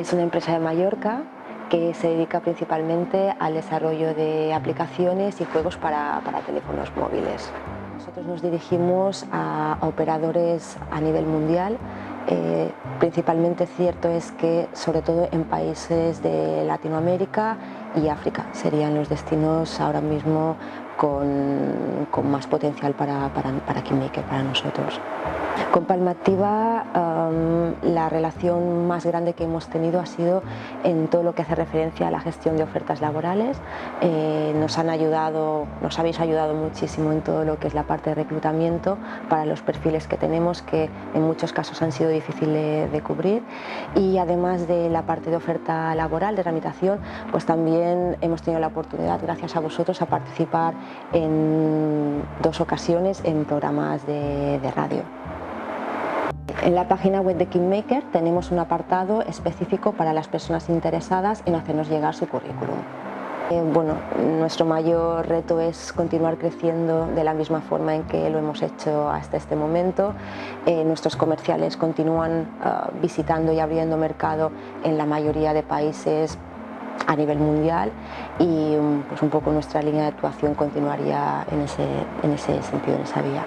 Es una empresa de Mallorca que se dedica principalmente al desarrollo de aplicaciones y juegos para teléfonos móviles. Nosotros nos dirigimos a operadores a nivel mundial. Principalmente cierto es que sobre todo en países de Latinoamérica y África serían los destinos ahora mismo con más potencial para Kingmaker, para nosotros. Con Palmativa la relación más grande que hemos tenido ha sido en todo lo que hace referencia a la gestión de ofertas laborales. Nos habéis ayudado muchísimo en todo lo que es la parte de reclutamiento para los perfiles que tenemos, que en muchos casos han sido difíciles de cubrir, y además de la parte de oferta laboral, de tramitación, pues también hemos tenido la oportunidad, gracias a vosotros, a participar en 2 ocasiones en programas de radio. En la página web de Kingmaker tenemos un apartado específico para las personas interesadas en hacernos llegar su currículum. Bueno, nuestro mayor reto es continuar creciendo de la misma forma en que lo hemos hecho hasta este momento. Nuestros comerciales continúan visitando y abriendo mercado en la mayoría de países a nivel mundial, y pues un poco nuestra línea de actuación continuaría en ese sentido, en esa vía.